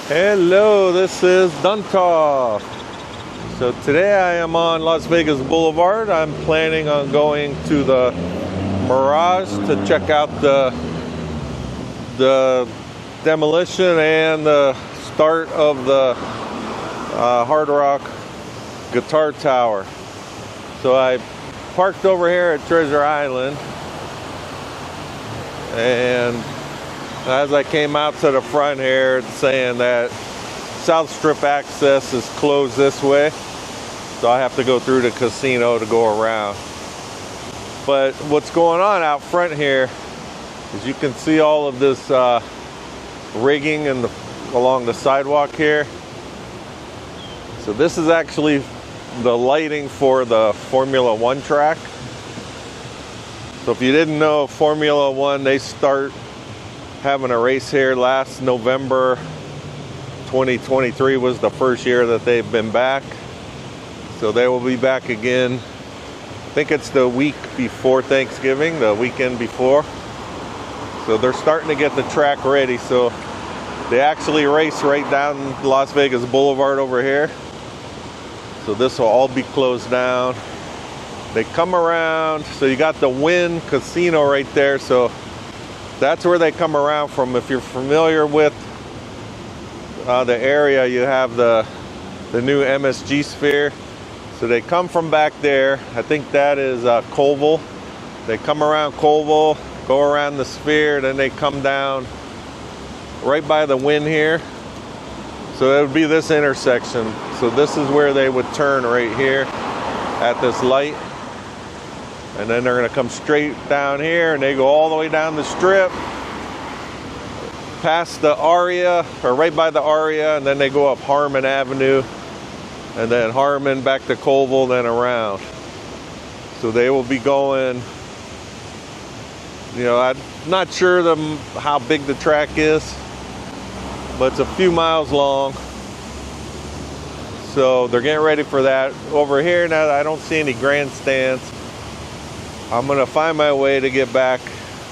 Hello, this is duntov. So today I am on Las Vegas Boulevard. I'm planning on going to the Mirage to check out the demolition and the start of the Hard Rock guitar tower. So I parked over here at Treasure Island, and as I came out to the front here, it's saying that South Strip access is closed this way, so I have to go through the casino to go around. But what's going on out front here is you can see all of this rigging along the sidewalk here. So this is actually the lighting for the Formula One track. So if you didn't know, Formula One, they start having a race here last November. 2023 was the first year that they've been back. So they will be back again. I think it's the week before Thanksgiving, the weekend before. So they're starting to get the track ready. So they actually race right down Las Vegas Boulevard over here. So this will all be closed down. They come around, so you got the Wynn Casino right there. So that's where they come around from. If you're familiar with the area, you have the new MSG Sphere. So they come from back there. I think that is Colville. They come around Colville, go around the Sphere, then they come down right by the Wynn here. So it would be this intersection. So this is where they would turn right here at this light. And then they're going to come straight down here, and they go all the way down the Strip, past the Aria, or right by the Aria, and then they go up Harmon Avenue, and then Harmon back to Colville, then around. So they will be going, I'm not sure how big the track is, but it's a few miles long. So they're getting ready for that. Over here now, I don't see any grandstands. I'm gonna find my way to get back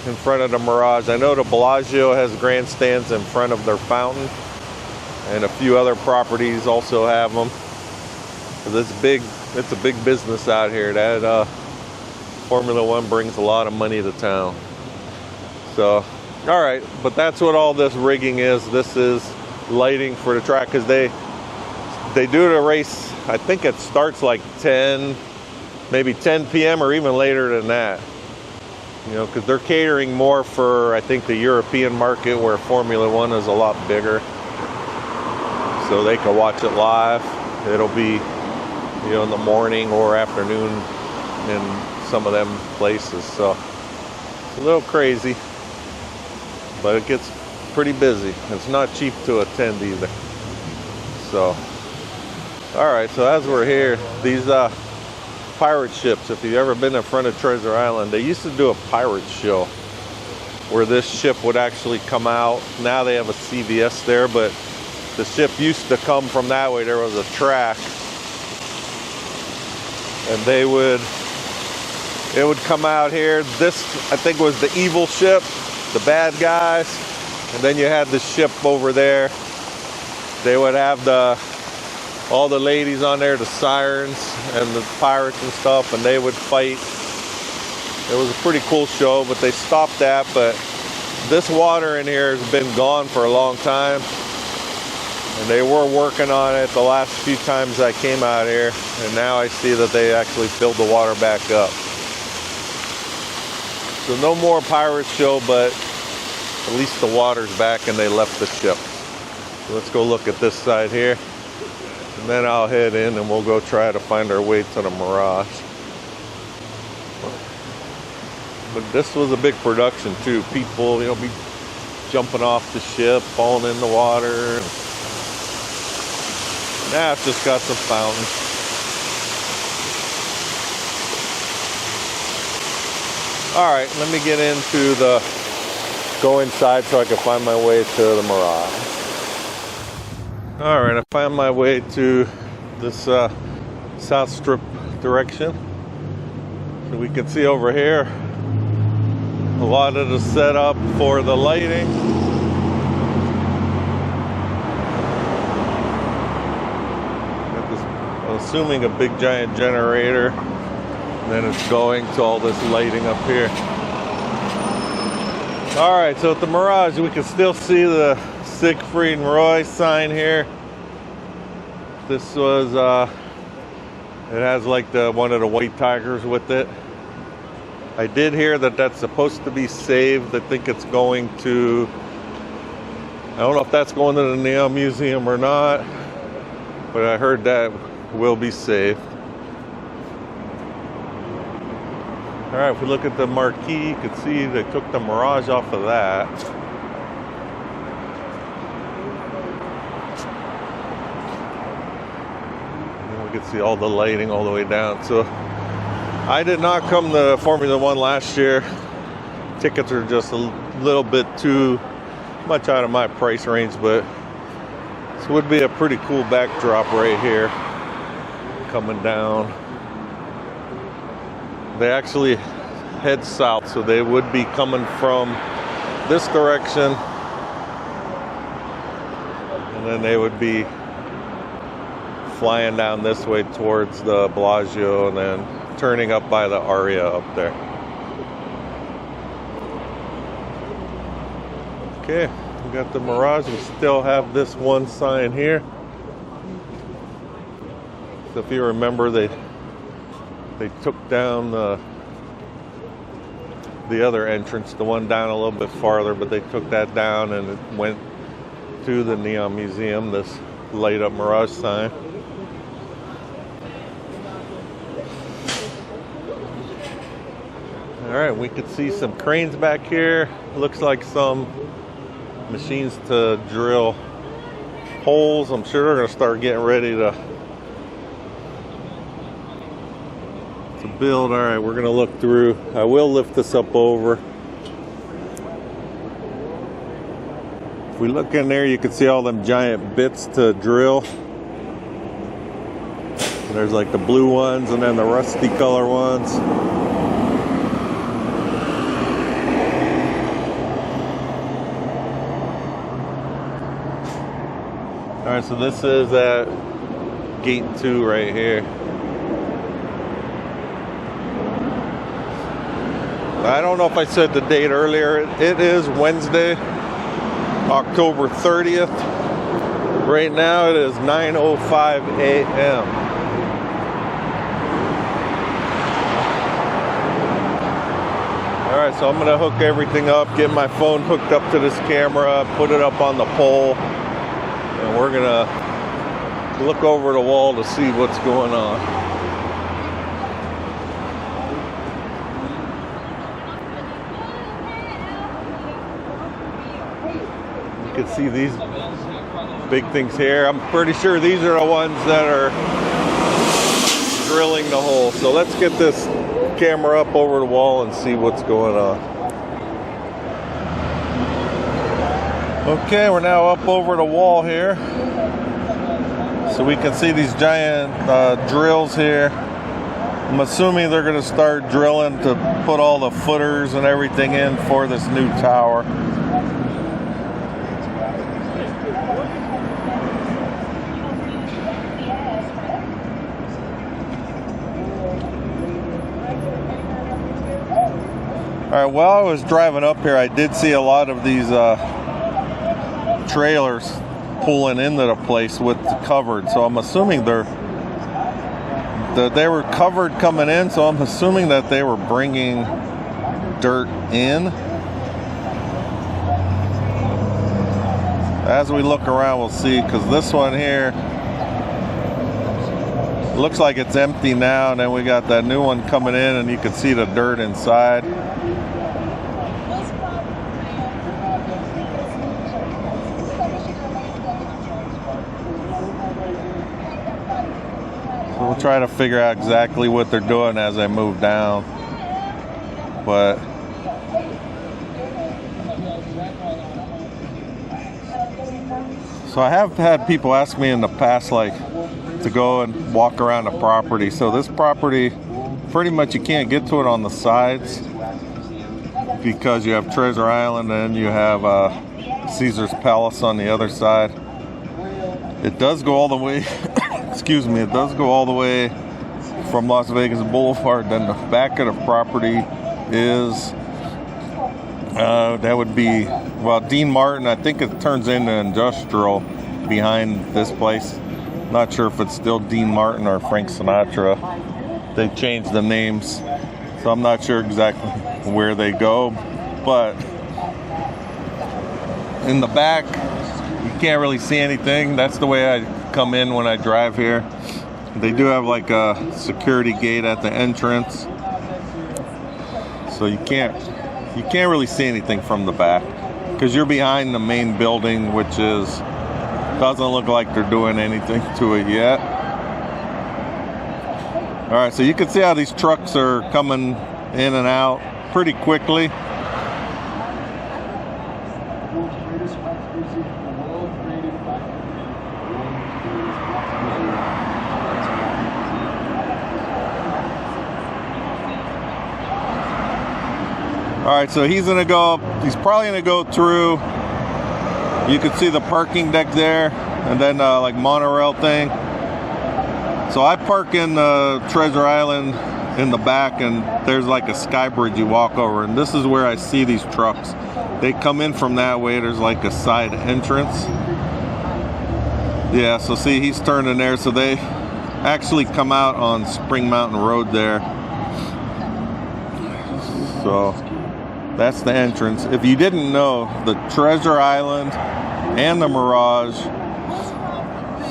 in front of the Mirage. I know the Bellagio has grandstands in front of their fountain, and a few other properties also have them. It's a big business out here. That Formula One brings a lot of money to town. So, all right, but that's what all this rigging is. This is lighting for the track, because they do the race. I think it starts like 10 p.m. or even later than that. Because they're catering more for, I think, the European market, where Formula One is a lot bigger. So they can watch it live. It'll be, in the morning or afternoon in some of them places. So it's a little crazy, but it gets pretty busy. It's not cheap to attend either. So, all right, so as we're here, these pirate ships, if you've ever been in front of Treasure Island, they used to do a pirate show where this ship would actually come out. Now they have a CVS there, but the ship used to come from that way. There was a track, and it would come out here. This, I think, was the evil ship, the bad guys, and then you had the ship over there. They would have all the ladies on there, the sirens and the pirates and stuff, and they would fight. It was a pretty cool show, but they stopped that. But this water in here has been gone for a long time, and they were working on it the last few times I came out here, and now I see that they actually filled the water back up. So no more pirate show, but at least the water's back and they left the ship. So let's go look at this side here. And then I'll head in and we'll go try to find our way to the Mirage. But this was a big production too. People, be jumping off the ship, falling in the water. Now it's just got some fountains. All right, let me get go inside so I can find my way to the Mirage. All right, I found my way to this South Strip direction. So we can see over here a lot of the setup for the lighting. assuming a big giant generator. And then it's going to all this lighting up here. All right, so at the Mirage, we can still see the Siegfried and Roy sign here. This was, it has like one of the white tigers with it. I did hear that that's supposed to be saved. I think it's going to, I don't know if that's going to the Neon Museum or not, but I heard that will be saved. All right, if we look at the marquee, you can see they took the Mirage off of that. And we can see all the lighting all the way down. So I did not come to Formula One last year. Tickets are just a little bit too much out of my price range, but this would be a pretty cool backdrop right here coming down. They actually head south, so they would be coming from this direction, and then they would be flying down this way towards the Bellagio and then turning up by the Aria up there. Okay, we got the Mirage. We still have this one sign here. So if you remember, they took down the other entrance, the one down a little bit farther, but they took that down and it went to the Neon Museum, this light up Mirage sign. All right, we could see some cranes back here. Looks like some machines to drill holes. I'm sure they're gonna start getting ready to build. All right, we're gonna look through. I will lift this up over. If we look in there, you can see all them giant bits to drill. There's like the blue ones and then the rusty color ones. All right, so this is at gate 2 right here. I don't know if I said the date earlier. It is Wednesday, October 30th. Right now it is 9:05 a.m. All right, so I'm gonna hook everything up, get my phone hooked up to this camera, put it up on the pole, and we're gonna look over the wall to see what's going on. You can see these big things here. I'm pretty sure these are the ones that are drilling the hole. So let's get this camera up over the wall and see what's going on. Okay, we're now up over the wall here. So we can see these giant drills here. I'm assuming they're going to start drilling to put all the footers and everything in for this new tower. All right, while I was driving up here, I did see a lot of these trailers pulling into the place with the covered. So I'm assuming they were covered coming in. So I'm assuming that they were bringing dirt in. As we look around, we'll see, because this one here looks like it's empty now, and then we got that new one coming in, and you can see the dirt inside. So we'll try to figure out exactly what they're doing as they move down. But so I have had people ask me in the past, like, to go and walk around the property. So this property, pretty much you can't get to it on the sides because you have Treasure Island and you have Caesar's Palace on the other side. It does go all the way excuse me, it does go all the way from Las Vegas Boulevard. Then the back of the property is, that would be, well, Dean Martin. I think it turns into industrial behind this place. Not sure if it's still Dean Martin or Frank Sinatra. They changed the names, so I'm not sure exactly where they go. But in the back, you can't really see anything. That's the way I come in when I drive here. They do have like a security gate at the entrance, so you can't really see anything from the back because you're behind the main building, which doesn't look like they're doing anything to it yet. All right, so you can see how these trucks are coming in and out pretty quickly. All right, so he's probably gonna go through. You can see the parking deck there, and then like monorail thing. So I park in Treasure Island in the back, and there's like a sky bridge you walk over, and this is where I see these trucks. They come in from that way. There's like a side entrance. Yeah, so see, he's turning there, so they actually come out on Spring Mountain Road there. So that's the entrance. If you didn't know, the Treasure Island and the Mirage,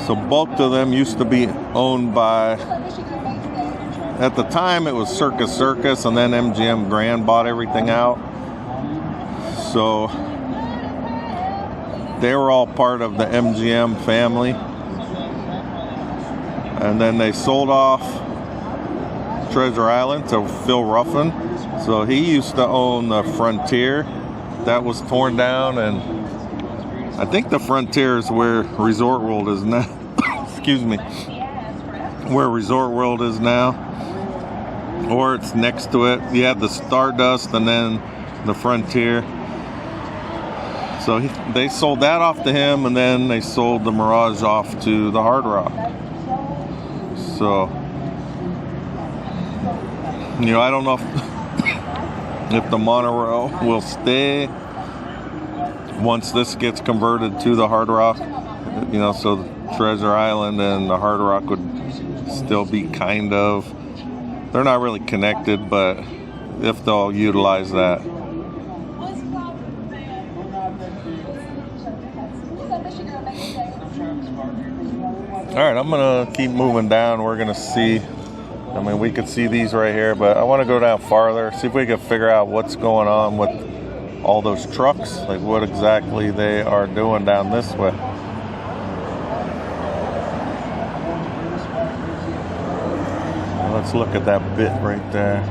so both of them used to be owned by, at the time it was Circus, and then MGM Grand bought everything out. So they were all part of the MGM family. And then they sold off Treasure Island to Phil Ruffin. So he used to own the Frontier. That was torn down, and I think the Frontier is where Resort World is now. Excuse me. Where Resort World is now. Or it's next to it. You have the Stardust and then the Frontier. So they sold that off to him, and then they sold the Mirage off to the Hard Rock. So, you know, I don't know if the monorail will stay once this gets converted to the Hard Rock. You know, so the Treasure Island and the Hard Rock would still be kind of, they're not really connected, but if they'll utilize that. All right, I'm gonna keep moving down. We're gonna see, I mean, we could see these right here, but I want to go down farther, see if we can figure out what's going on with all those trucks, like what exactly they are doing down this way. Let's look at that bit right there.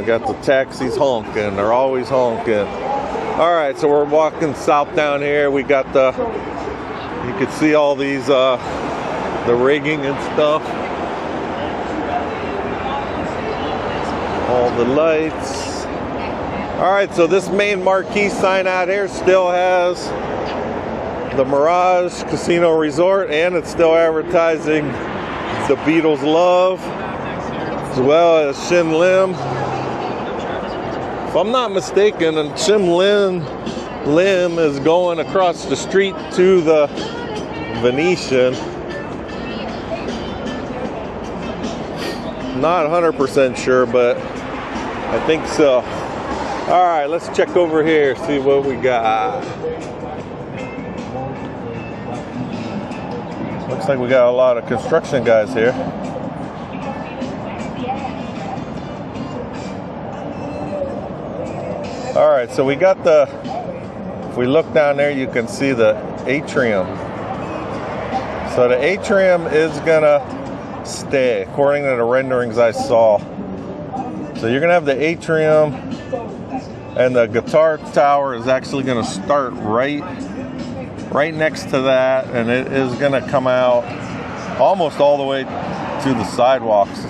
Got the taxis honking. They're always honking. All right, so we're walking south down here. We got you can see all these, the rigging and stuff. All the lights. All right, so this main marquee sign out here still has the Mirage Casino Resort, and it's still advertising the Beatles Love, as well as Shin Lim. If I'm not mistaken, and Shin Lim is going across the street to the Venetian. Not 100% sure, but I think so. All right, let's check over here, see what we got. Looks like we got a lot of construction guys here. All right, so we got if we look down there, you can see the atrium. So the atrium is gonna stay, according to the renderings I saw. So you're gonna have the atrium, and the guitar tower is actually gonna start right right next to that, and it is going to come out almost all the way to the sidewalks.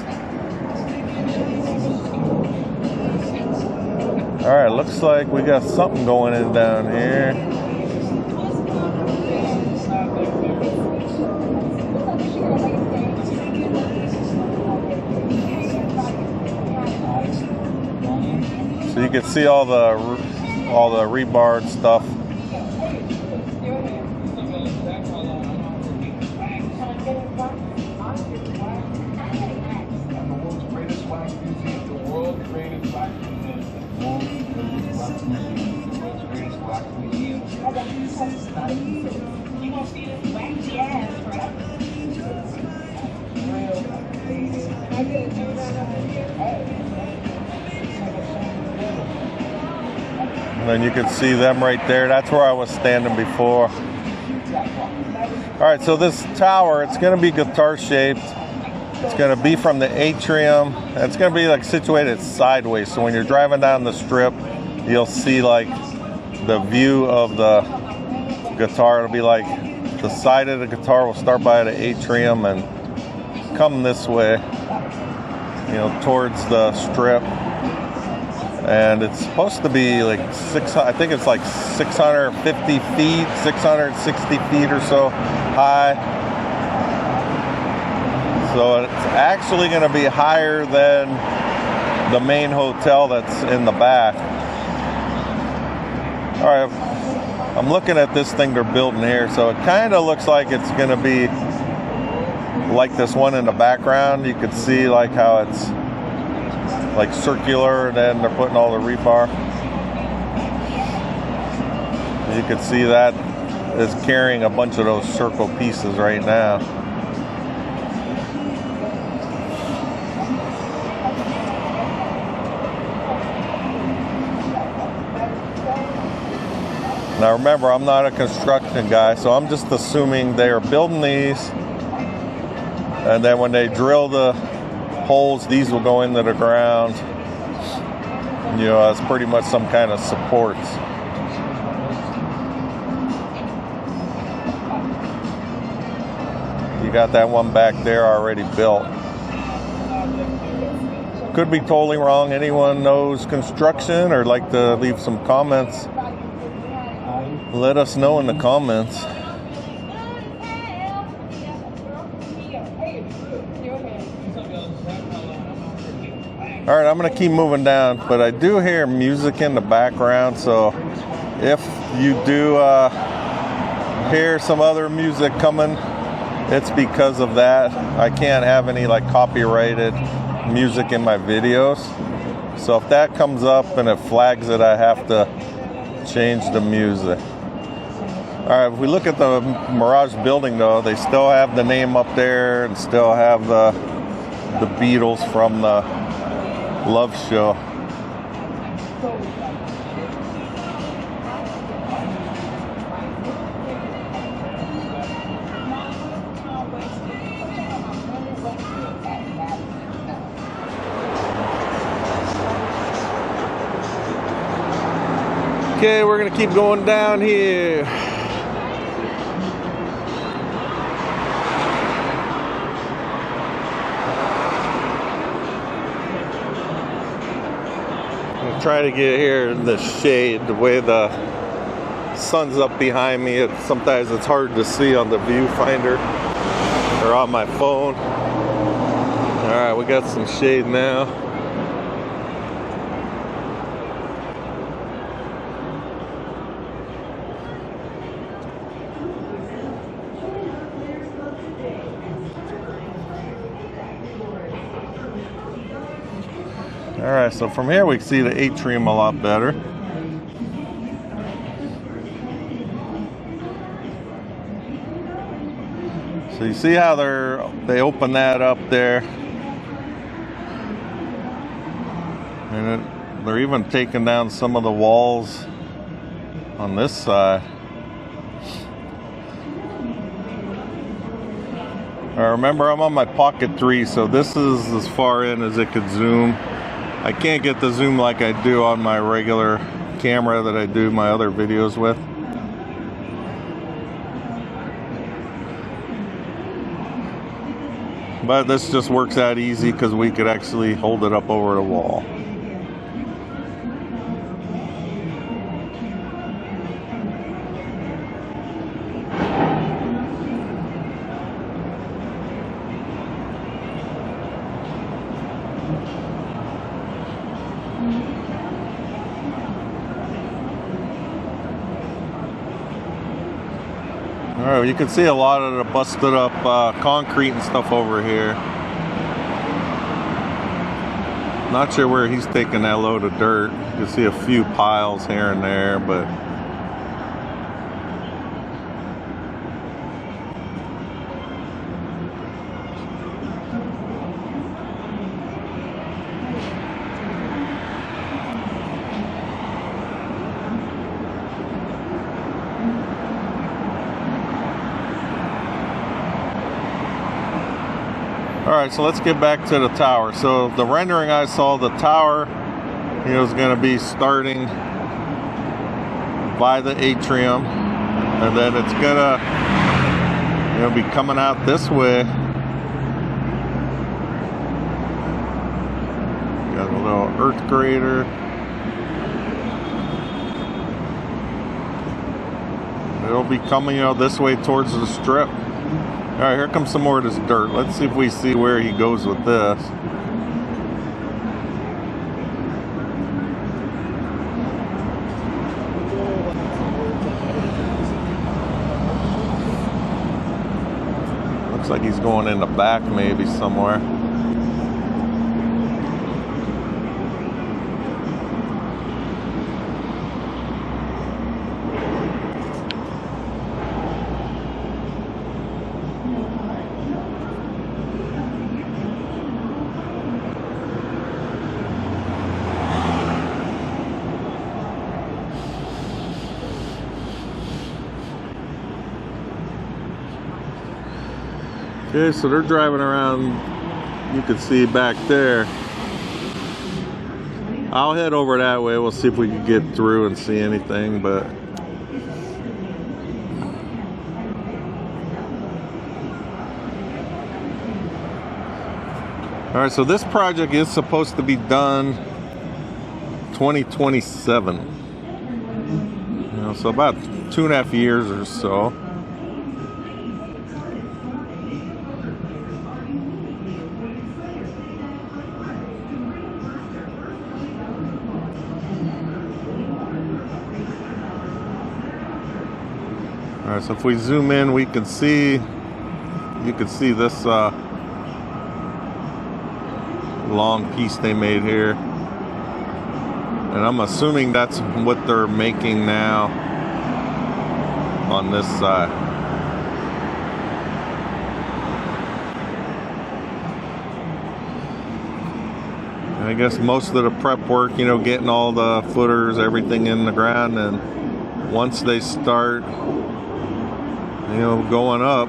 All right, looks like we got something going in down here. So you can see all the rebar stuff. And then you can see them right there. That's where I was standing before. All right, so this tower, it's going to be guitar shaped. It's going to be from the atrium. And it's going to be like situated sideways. So when you're driving down the strip, you'll see like the view of the guitar. It'll be like the side of the guitar will start by the atrium and come this way, you know, towards the strip. And it's supposed to be like I think it's like 650 feet, 660 feet or so high. So it's actually going to be higher than the main hotel that's in the back. All right, I'm looking at this thing they're building here. So it kind of looks like it's going to be like this one in the background. You could see like how it's like circular, and then they're putting all the rebar. You can see that is carrying a bunch of those circle pieces right now. Now remember, I'm not a construction guy, so I'm just assuming they are building these, and then when they drill the holes, these will go into the ground. You know, it's pretty much some kind of supports. You got that one back there already built. Could be totally wrong. Anyone knows construction or like to leave some comments, let us know in the comments. All right, I'm going to keep moving down, but I do hear music in the background, so if you do hear some other music coming, it's because of that. I can't have any like copyrighted music in my videos. So if that comes up and it flags it, I have to change the music. All right, if we look at the Mirage building though, they still have the name up there and still have the Beatles from the Love Show. Okay, we're gonna keep going down here. Try to get here in the shade. The way the sun's up behind me, sometimes it's hard to see on the viewfinder or on my phone. All right, we got some shade now. All right, so from here we can see the atrium a lot better. So you see how they open that up there, and they're even taking down some of the walls on this side. Remember, I'm on my Pocket 3, so this is as far in as it could zoom. I can't get the zoom like I do on my regular camera that I do my other videos with. But this just works out easy because we could actually hold it up over the wall. Alright, you can see a lot of the busted up concrete and stuff over here. Not sure where he's taking that load of dirt. You can see a few piles here and there, but alright, so let's get back to the tower. So the rendering I saw, the tower, is going to be starting by the atrium, and then it's going to be coming out this way. Got a little earth grader. It'll be coming this way towards the strip. Alright, here comes some more of this dirt. Let's see if we see where he goes with this. Looks like he's going in the back maybe somewhere. Okay, so they're driving around, you can see back there. I'll head over that way, we'll see if we can get through and see anything, but alright, so this project is supposed to be done 2027. So about 2.5 years or so. Alright, so if we zoom in, we can see, you can see this long piece they made here. And I'm assuming that's what they're making now on this side. And I guess most of the prep work, getting all the footers, everything in the ground, and once they start going up,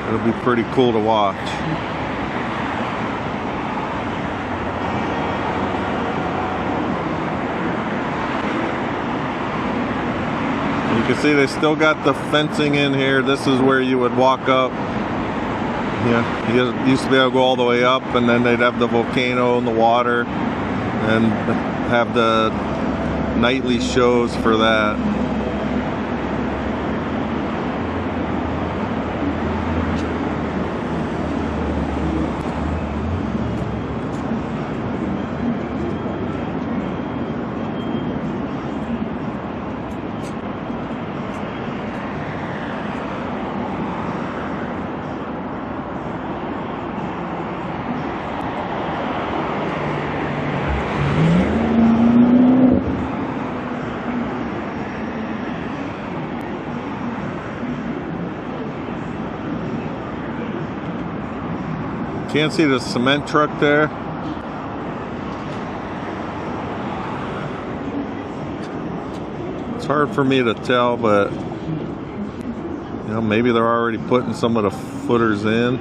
it'll be pretty cool to watch. You can see they still got the fencing in here. This is where you would walk up. You used to be able to go all the way up, and then they'd have the volcano in the water and have the nightly shows for that. Can't see the cement truck there. It's hard for me to tell, but maybe they're already putting some of the footers in.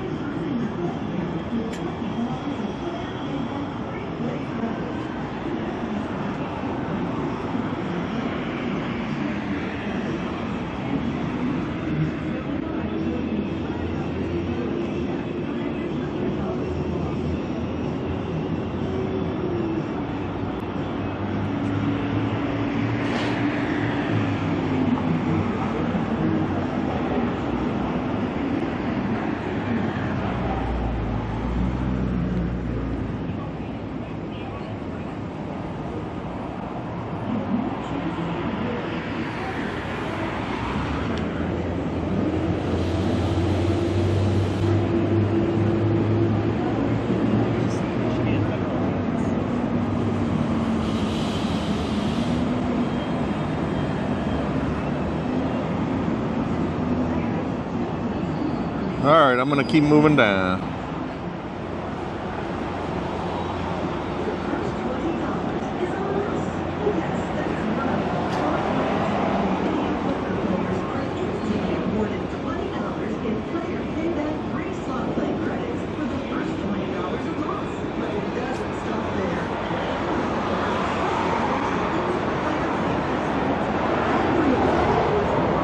right, I'm gonna keep moving down.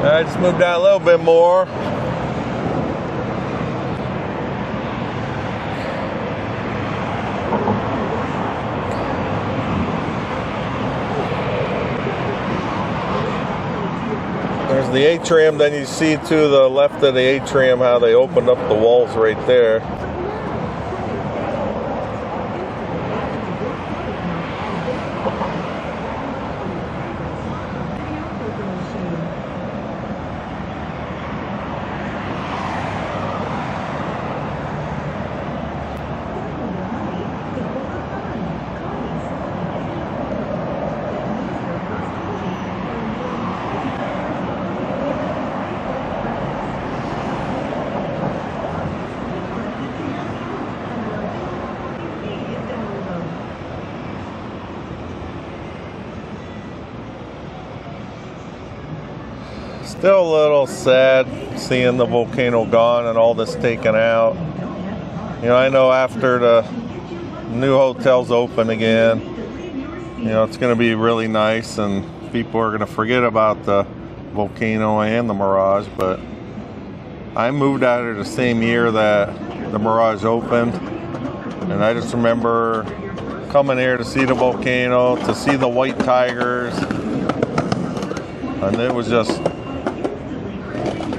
I just moved down a little bit more. There's the atrium, then you see to the left of the atrium how they opened up the walls right there. Still a little sad seeing the volcano gone and all this taken out. You know, I know after the new hotel's open again, you know, it's going to be really nice and people are going to forget about the Volcano and the Mirage, but I moved out here the same year that the Mirage opened, and I just remember coming here to see the Volcano, to see the white tigers, and it was just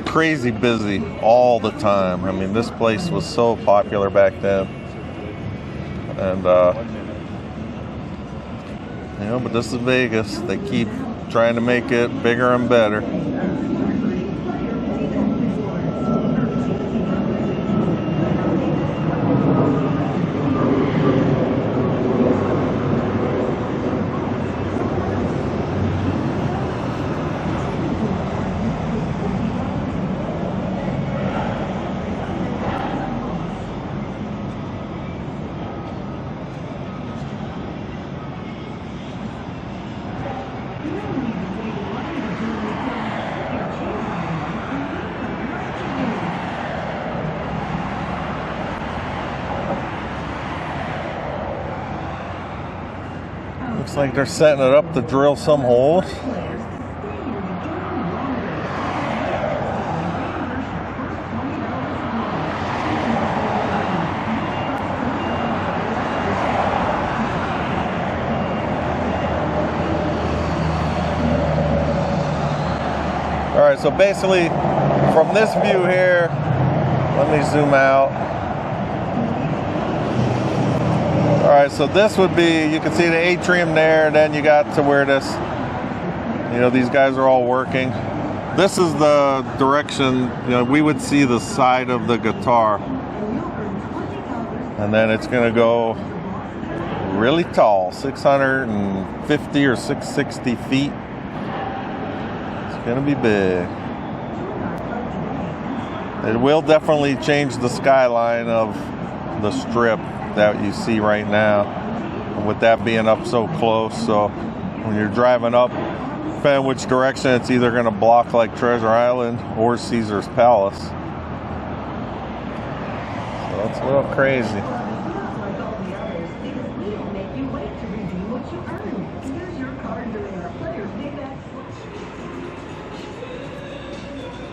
crazy busy all the time. I mean, this place was so popular back then. And you know, but this is Vegas. They keep trying to make it bigger and better. Looks like they're setting it up to drill some holes. All right, so basically from this view here, let me zoom out. All right, so this would be, you can see the atrium there, and then you got to where this, you know, these guys are all working. This is the direction, you know, we would see the side of the guitar. And then it's gonna go really tall, 650 or 660 feet. It's gonna be big. It will definitely change the skyline of the strip that you see right now, with that being up so close. So when you're driving up, depending on which direction, it's either going to block like Treasure Island or Caesar's Palace. So it's a little crazy.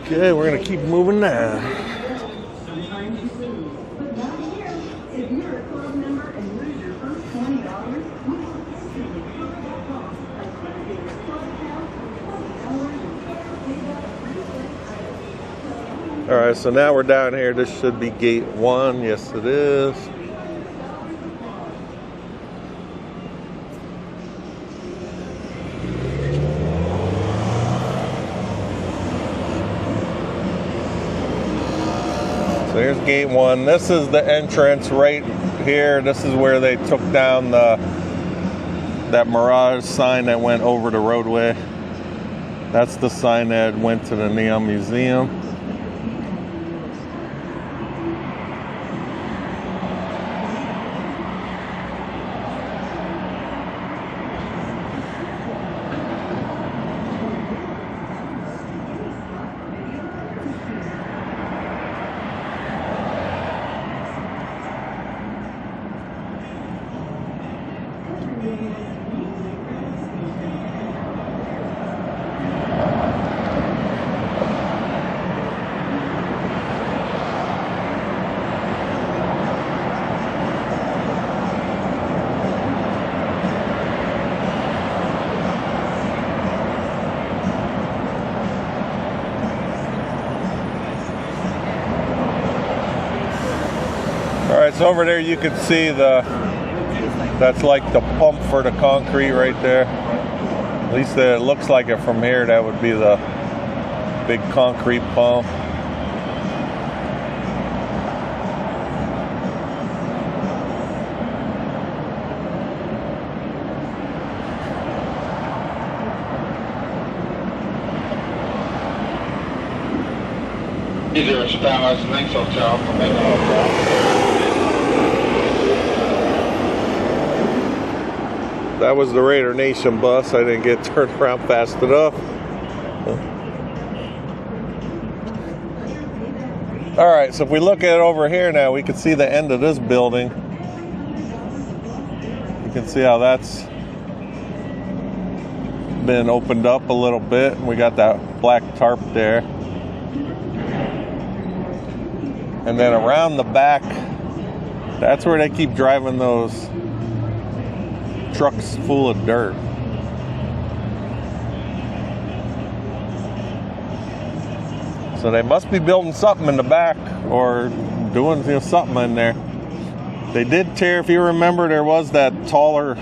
Okay, we're going to keep moving now. All right, so now we're down here. This should be gate 1. Yes, it is. So here's gate 1. This is the entrance right here. This is where they took down that Mirage sign that went over the roadway. That's the sign that went to the Neon Museum. Alright, so over there you can see that's like the pump for the concrete right there. At least it looks like it from here. That would be the big concrete pump. Either Mirage Hotel from That was the Raider Nation bus. I didn't get turned around fast enough. Alright, so if we look at it over here now, we can see the end of this building. You can see how that's been opened up a little bit. We got that black tarp there. And then around the back, that's where they keep driving those trucks full of dirt. So they must be building something in the back or doing something in there. They did tear, if you remember, there was that taller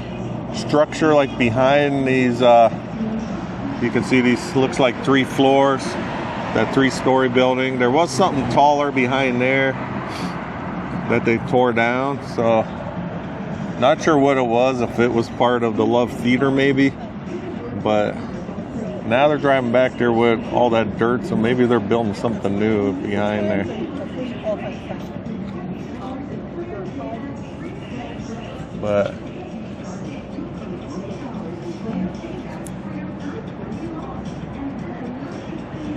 structure like behind these, you can see these, looks like 3 floors, that 3-story building. There was something taller behind there that they tore down, so not sure what it was, if it was part of the Love Theater maybe, but now they're driving back there with all that dirt, so maybe they're building something new behind there. But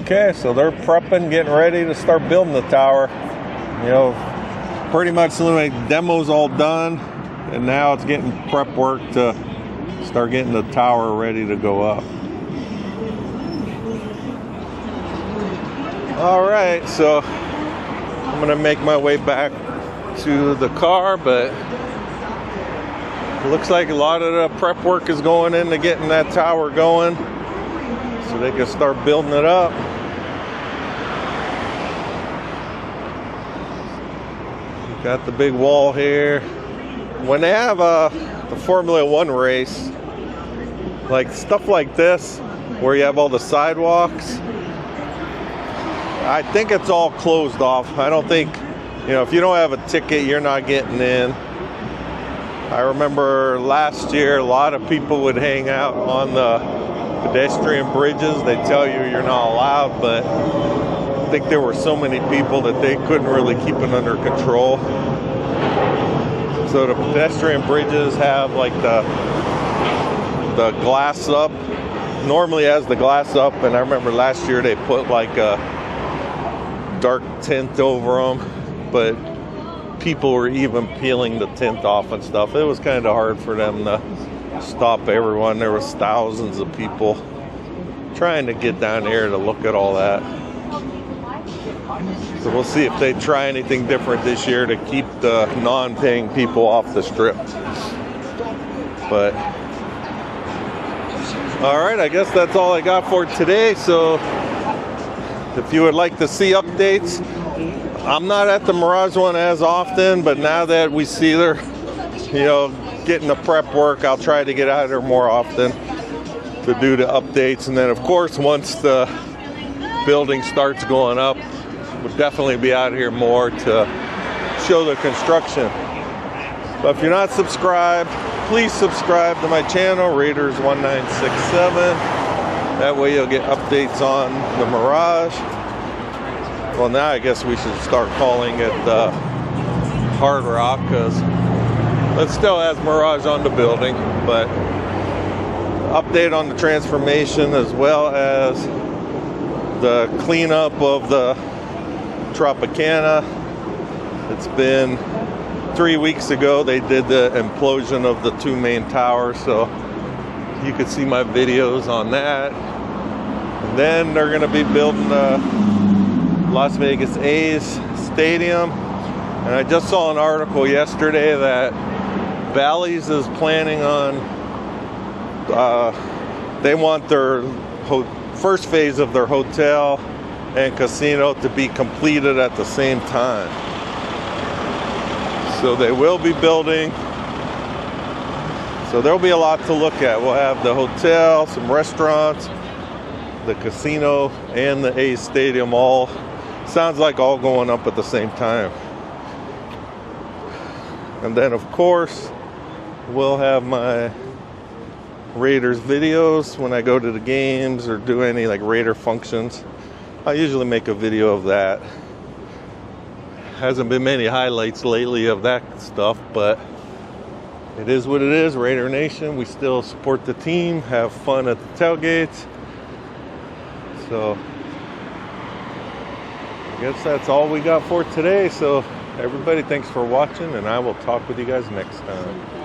okay, so they're prepping, getting ready to start building the tower. You know, pretty much the demo's all done, and now it's getting prep work to start getting the tower ready to go up. Alright, so I'm gonna make my way back to the car, but it looks like a lot of the prep work is going into getting that tower going so they can start building it up. Got the big wall here. When they have the Formula One race, like stuff like this, where you have all the sidewalks, I think it's all closed off. I don't think, if you don't have a ticket, you're not getting in. I remember last year, a lot of people would hang out on the pedestrian bridges. They tell you you're not allowed, but I think there were so many people that they couldn't really keep it under control. So the pedestrian bridges have like the glass up. Normally has the glass up, and I remember last year they put like a dark tint over them, but people were even peeling the tint off and stuff. It was kind of hard for them to stop everyone. There was thousands of people trying to get down here to look at all that. So we'll see if they try anything different this year to keep the non-paying people off the strip. But alright, I guess that's all I got for today. So if you would like to see updates, I'm not at the Mirage one as often, but now that we see they're, getting the prep work, I'll try to get out of there more often to do the updates. And then of course, once the building starts going up, we'll definitely be out here more to show the construction. But if you're not subscribed, please subscribe to my channel, Raiders1967. That way you'll get updates on the Mirage. Well, now I guess we should start calling it the Hard Rock, because it still has Mirage on the building. But update on the transformation, as well as the cleanup of the Tropicana. It's been 3 weeks ago they did the implosion of the 2 main towers, so you could see my videos on that. And then they're going to be building the Las Vegas A's stadium. And I just saw an article yesterday that Bally's is planning on, they want their first phase of their hotel and casino to be completed at the same time. So they will be building. So there'll be a lot to look at. We'll have the hotel, some restaurants, the casino, and the A's stadium all, sounds like all going up at the same time. And then of course, we'll have my Raiders videos when I go to the games or do any like Raider functions. I usually make a video of that. Hasn't been many highlights lately of that stuff, but it is what it is. Raider Nation, we still support the team, have fun at the tailgates. So I guess that's all we got for today. So everybody, thanks for watching, and I will talk with you guys next time.